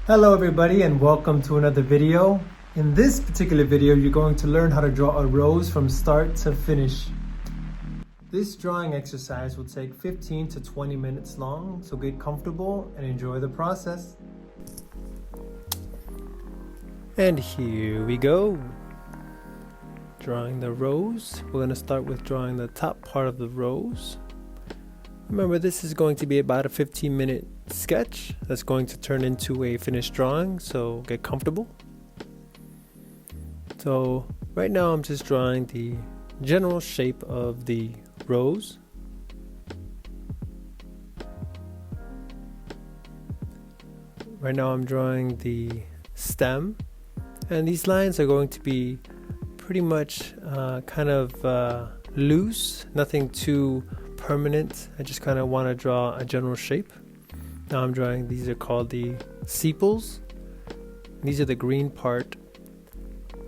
Hello everybody and welcome to another video. In this particular video, you're going to learn how to draw a rose from start to finish. This drawing exercise will take 15 to 20 minutes long, so get comfortable and enjoy the process. And here we go. Drawing the rose. We're going to start with drawing the top part of the rose. Remember, this is going to be about a 15-minute sketch that's going to turn into a finished drawing, so get comfortable. So right now I'm just drawing the general shape of the rose. Right now I'm drawing the stem, and these lines are going to be pretty much loose, nothing too permanent. I just kind of want to draw a general shape. Now I'm drawing, these are called the sepals. These are the green part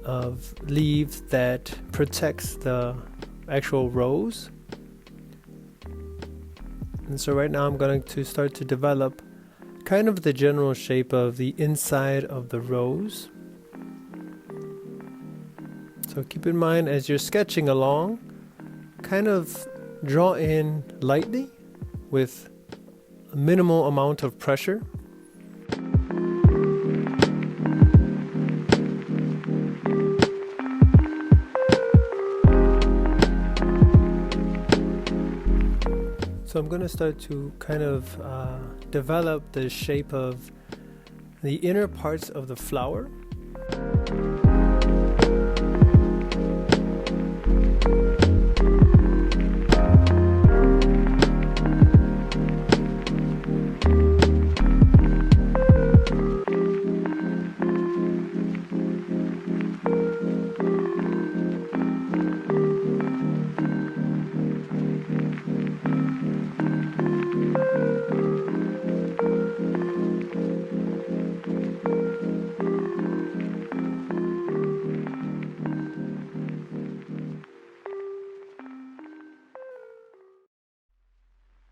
of leaves that protects the actual rose. And so right now I'm going to start to develop kind of the general shape of the inside of the rose. So keep in mind as you're sketching along, kind of draw in lightly with a minimal amount of pressure. So I'm going to start to kind of develop the shape of the inner parts of the flower.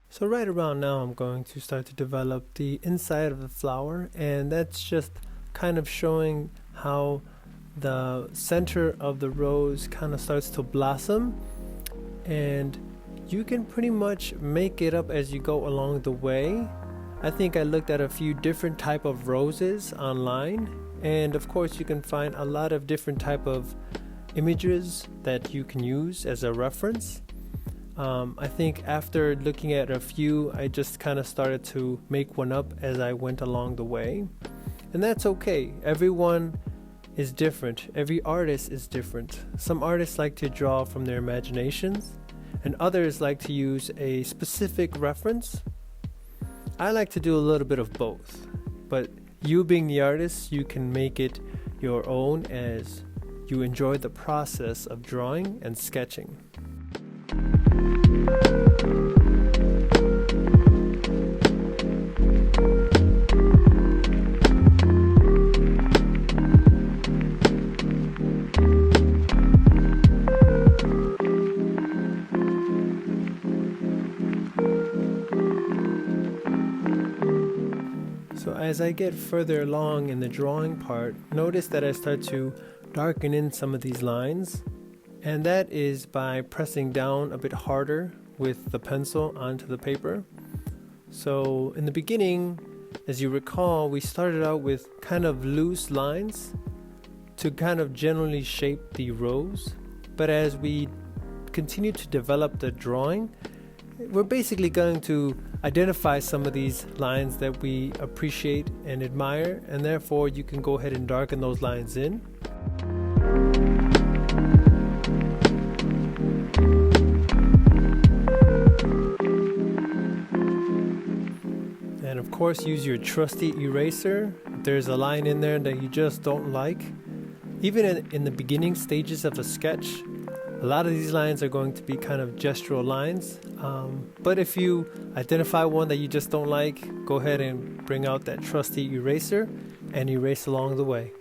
So right around now I'm going to start to develop the inside of the flower, and that's just kind of showing how the center of the rose kind of starts to blossom, and you can pretty much make it up as you go along the way. I think I looked at a few different type of roses online, and of course you can find a lot of different type of images that you can use as a reference. I think after looking at a few, I just kind of started to make one up as I went along the way. And that's okay. Everyone is different. Every artist is different. Some artists like to draw from their imaginations, and others like to use a specific reference. I like to do a little bit of both. But you being the artist, you can make it your own as you enjoy the process of drawing and sketching. So as I get further along in the drawing part, notice that I start to darken in some of these lines, and that is by pressing down a bit harder with the pencil onto the paper. So in the beginning, as you recall, we started out with kind of loose lines to kind of generally shape the rose, but as we continue to develop the drawing, we're basically going to identify some of these lines that we appreciate and admire, and therefore you can go ahead and darken those lines in. And of course, use your trusty eraser. If there's a line in there that you just don't like, even in the beginning stages of a sketch, a lot of these lines are going to be kind of gestural lines, but if you identify one that you just don't like, go ahead and bring out that trusty eraser and erase along the way.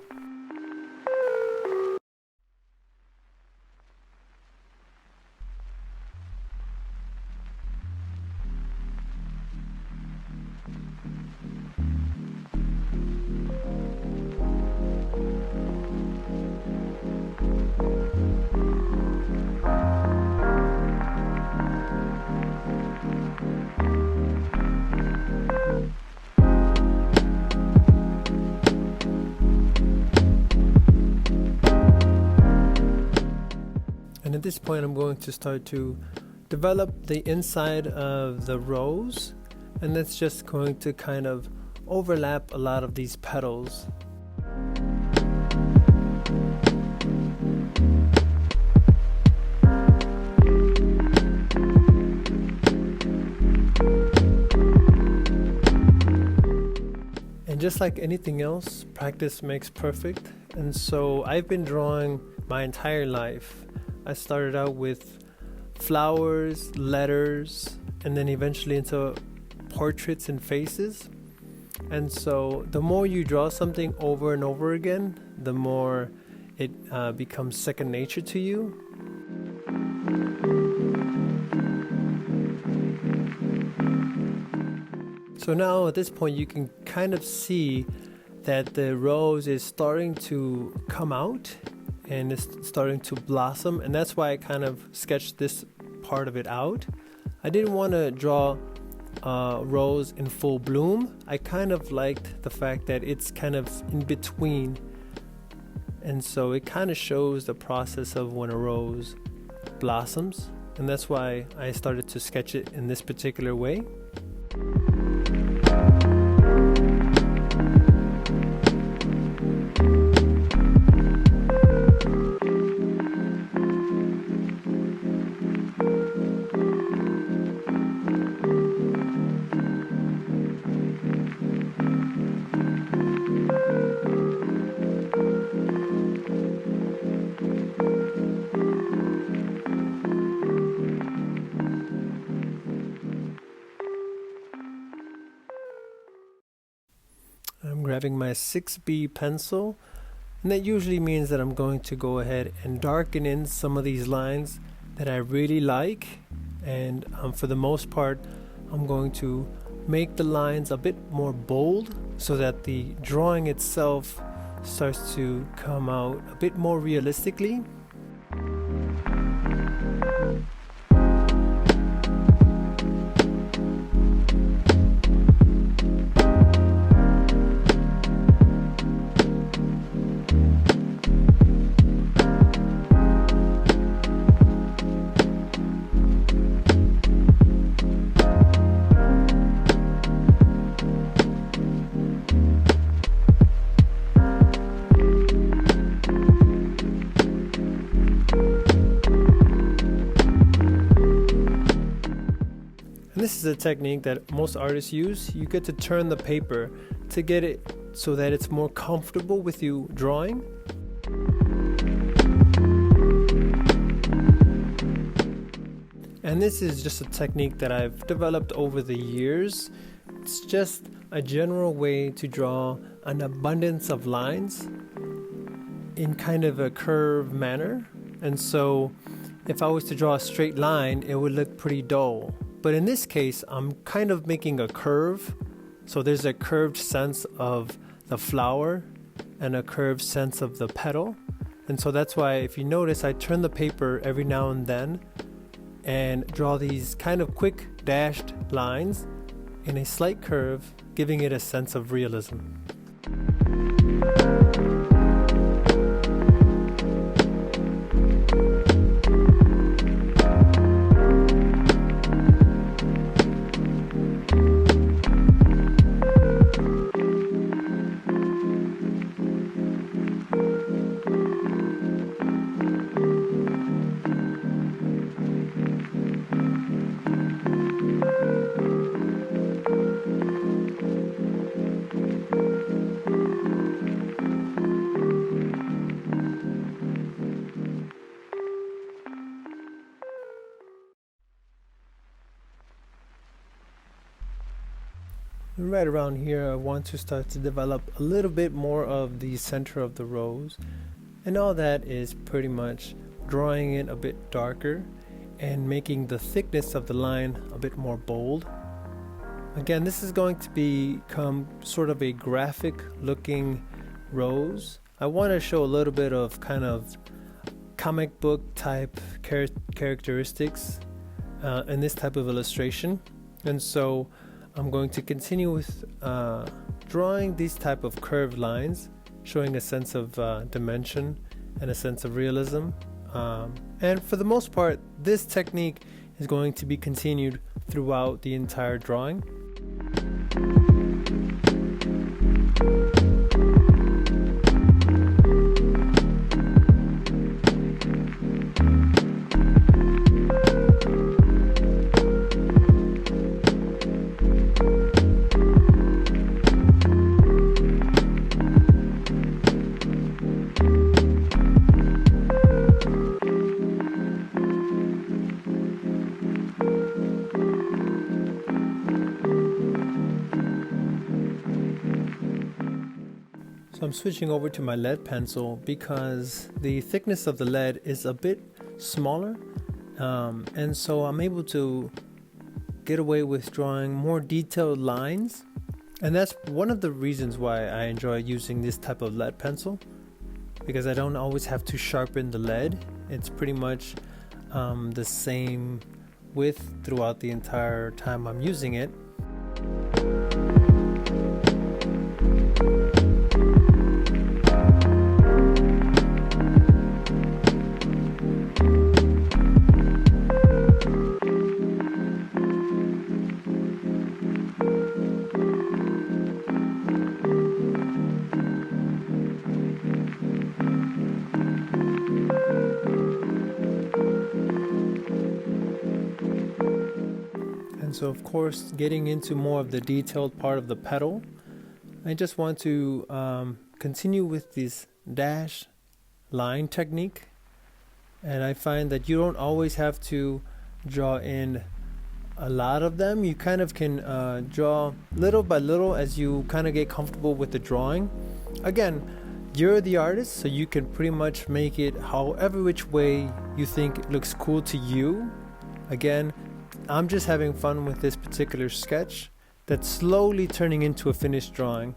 this point I'm going to start to develop the inside of the rose, and that's just going to kind of overlap a lot of these petals. And just like anything else, practice makes perfect. And so I've been drawing my entire life. I started out with flowers, letters, and then eventually into portraits and faces. And so the more you draw something over and over again, the more it becomes second nature to you. So now at this point you can kind of see that the rose is starting to come out and it's starting to blossom, and that's why I kind of sketched this part of it out. I didn't want to draw rose in full bloom. I kind of liked the fact that it's kind of in between, and so it kind of shows the process of when a rose blossoms, and that's why I started to sketch it in this particular way. I'm grabbing my 6B pencil, and that usually means that I'm going to go ahead and darken in some of these lines that I really like, and for the most part I'm going to make the lines a bit more bold so that the drawing itself starts to come out a bit more realistically. This is a technique that most artists use. You get to turn the paper to get it so that it's more comfortable with you drawing. And this is just a technique that I've developed over the years. It's just a general way to draw an abundance of lines in kind of a curved manner. And so if I was to draw a straight line, it would look pretty dull. But in this case, I'm kind of making a curve. So there's a curved sense of the flower and a curved sense of the petal. And so that's why, if you notice, I turn the paper every now and then and draw these kind of quick dashed lines in a slight curve, giving it a sense of realism. Right around here, I want to start to develop a little bit more of the center of the rose, and all that is pretty much drawing it a bit darker and making the thickness of the line a bit more bold. Again, this is going to become sort of a graphic looking rose. I want to show a little bit of kind of comic book type characteristics in this type of illustration, and so I'm going to continue with drawing these type of curved lines, showing a sense of dimension and a sense of realism And for the most part, this technique is going to be continued throughout the entire drawing. So I'm switching over to my lead pencil because the thickness of the lead is a bit smaller, and so I'm able to get away with drawing more detailed lines, and that's one of the reasons why I enjoy using this type of lead pencil, because I don't always have to sharpen the lead. It's pretty much the same width throughout the entire time I'm using it. So of course, getting into more of the detailed part of the petal, I just want to continue with this dash line technique. And I find that you don't always have to draw in a lot of them. You kind of can draw little by little as you kind of get comfortable with the drawing. Again, you're the artist, so you can pretty much make it however which way you think it looks cool to you. Again, I'm just having fun with this particular sketch that's slowly turning into a finished drawing.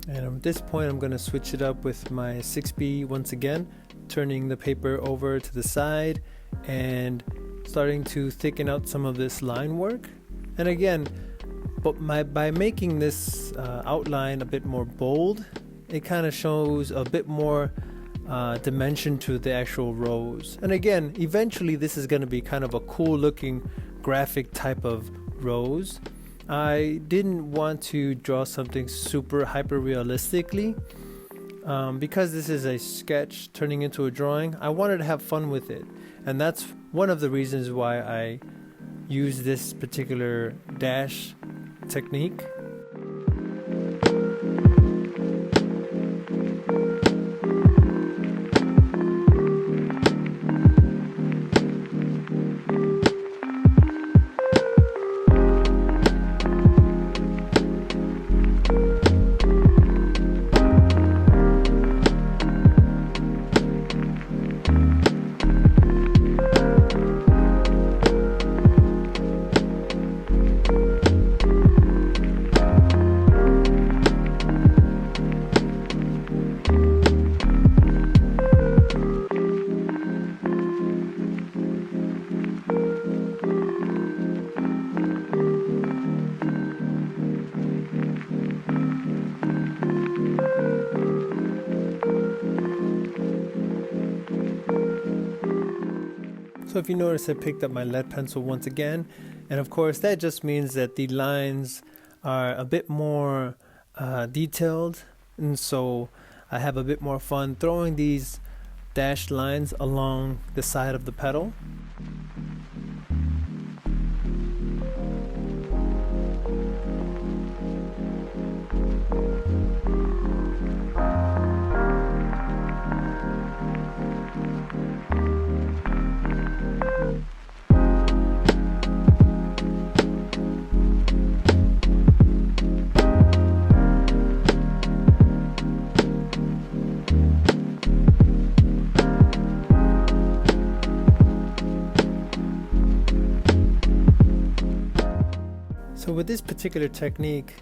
And at this point, I'm going to switch it up with my 6B once again, turning the paper over to the side and starting to thicken out some of this line work. And again, by making this outline a bit more bold, it kind of shows a bit more dimension to the actual rose. And again, eventually this is going to be kind of a cool looking graphic type of rose. I didn't want to draw something super hyper realistically because this is a sketch turning into a drawing. I wanted to have fun with it, and that's one of the reasons why I use this particular dash technique. So if you notice, I picked up my lead pencil once again, and of course that just means that the lines are a bit more detailed, and so I have a bit more fun throwing these dashed lines along the side of the petal. So with this particular technique,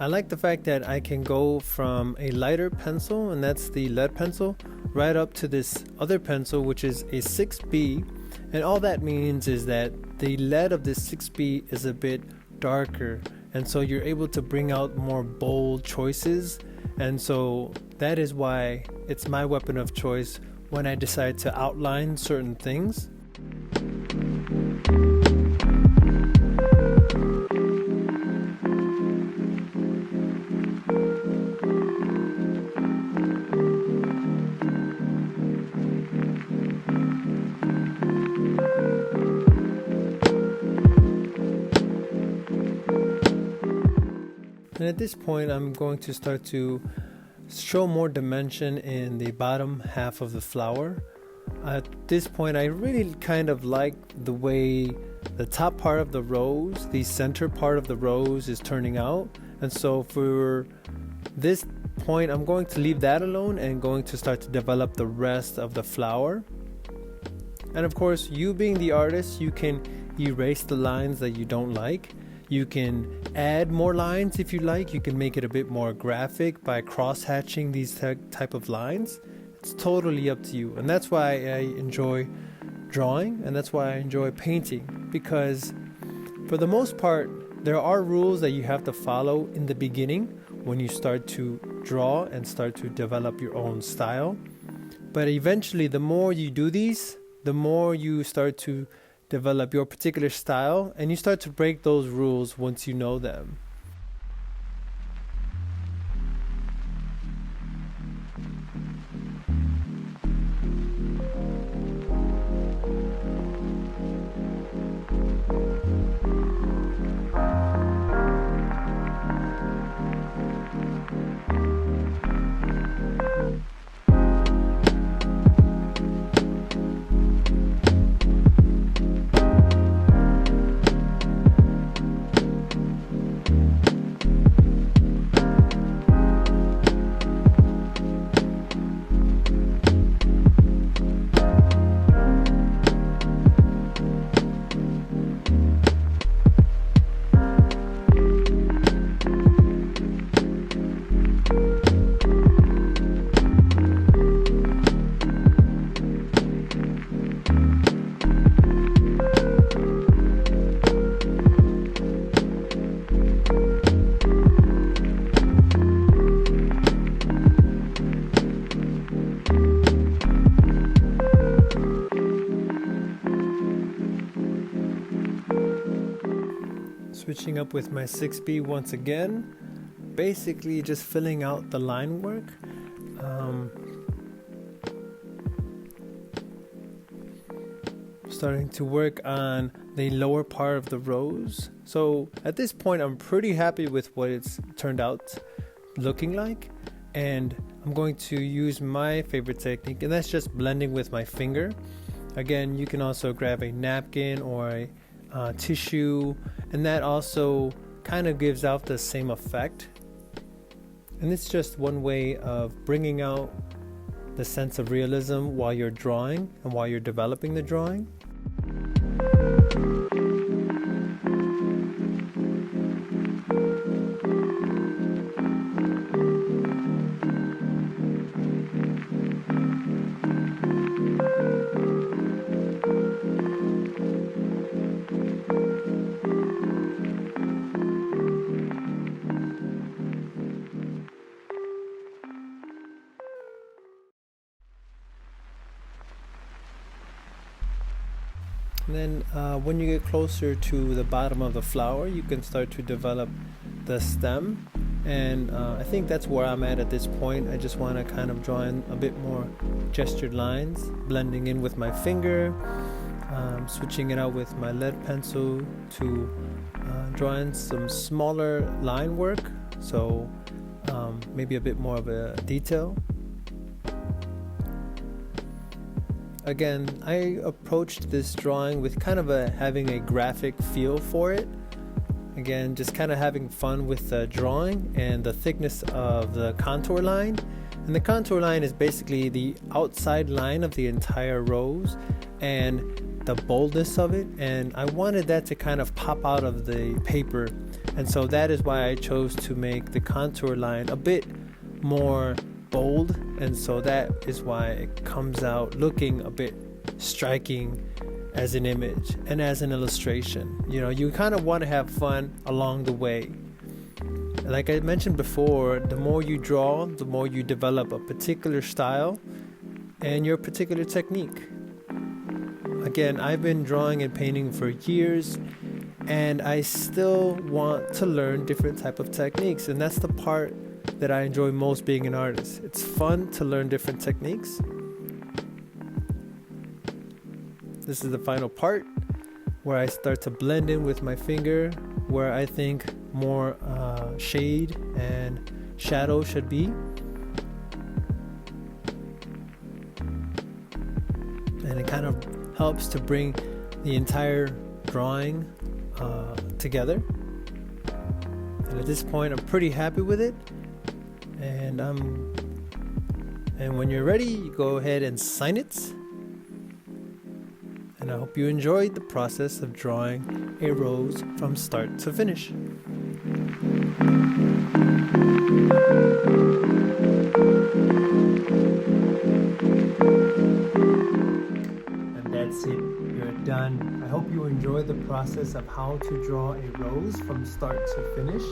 I like the fact that I can go from a lighter pencil, and that's the lead pencil, right up to this other pencil, which is a 6B. And all that means is that the lead of this 6B is a bit darker, and so you're able to bring out more bold choices. And so that is why it's my weapon of choice when I decide to outline certain things. And at this point, I'm going to start to show more dimension in the bottom half of the flower. At this point, I really kind of like the way the top part of the rose, the center part of the rose, is turning out. And so for this point, I'm going to leave that alone and going to start to develop the rest of the flower. And of course, you being the artist, you can erase the lines that you don't like. You can add more lines if you like. You can make it a bit more graphic by cross-hatching these type of lines. It's totally up to you. And that's why I enjoy drawing, and that's why I enjoy painting. Because for the most part, there are rules that you have to follow in the beginning when you start to draw and start to develop your own style. But eventually, the more you do these, the more you start to develop your particular style, and you start to break those rules once you know them. Switching up with my 6B once again, basically just filling out the line work. Starting to work on the lower part of the rose. So at this point, I'm pretty happy with what it's turned out looking like, and I'm going to use my favorite technique, and that's just blending with my finger. Again, you can also grab a napkin or a tissue, and that also kind of gives out the same effect. And it's just one way of bringing out the sense of realism while you're drawing and while you're developing the drawing. And then when you get closer to the bottom of the flower, you can start to develop the stem. And I think that's where I'm at this point. I just want to kind of draw in a bit more gestured lines, blending in with my finger, switching it out with my lead pencil to draw in some smaller line work. So maybe a bit more of a detail. Again, I approached this drawing with kind of having a graphic feel for it. Again, just kind of having fun with the drawing and the thickness of the contour line. And the contour line is basically the outside line of the entire rose and the boldness of it. And I wanted that to kind of pop out of the paper. And so that is why I chose to make the contour line a bit more bold, and so that is why it comes out looking a bit striking as an image and as an illustration. You know, you kind of want to have fun along the way. Like I mentioned before, the more you draw, the more you develop a particular style and your particular technique. Again, I've been drawing and painting for years, and I still want to learn different type of techniques, and that's the part that I enjoy most being an artist. It's fun to learn different techniques. This is the final part where I start to blend in with my finger where I think more shade and shadow should be. And it kind of helps to bring the entire drawing together. And at this point, I'm pretty happy with it. And when you're ready, you go ahead and sign it. And I hope you enjoyed the process of drawing a rose from start to finish. And that's it. You're done. I hope you enjoyed the process of how to draw a rose from start to finish.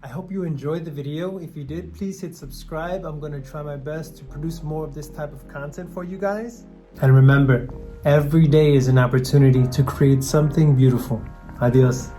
I hope you enjoyed the video. If you did, please hit subscribe. I'm going to try my best to produce more of this type of content for you guys. And remember, every day is an opportunity to create something beautiful. Adios.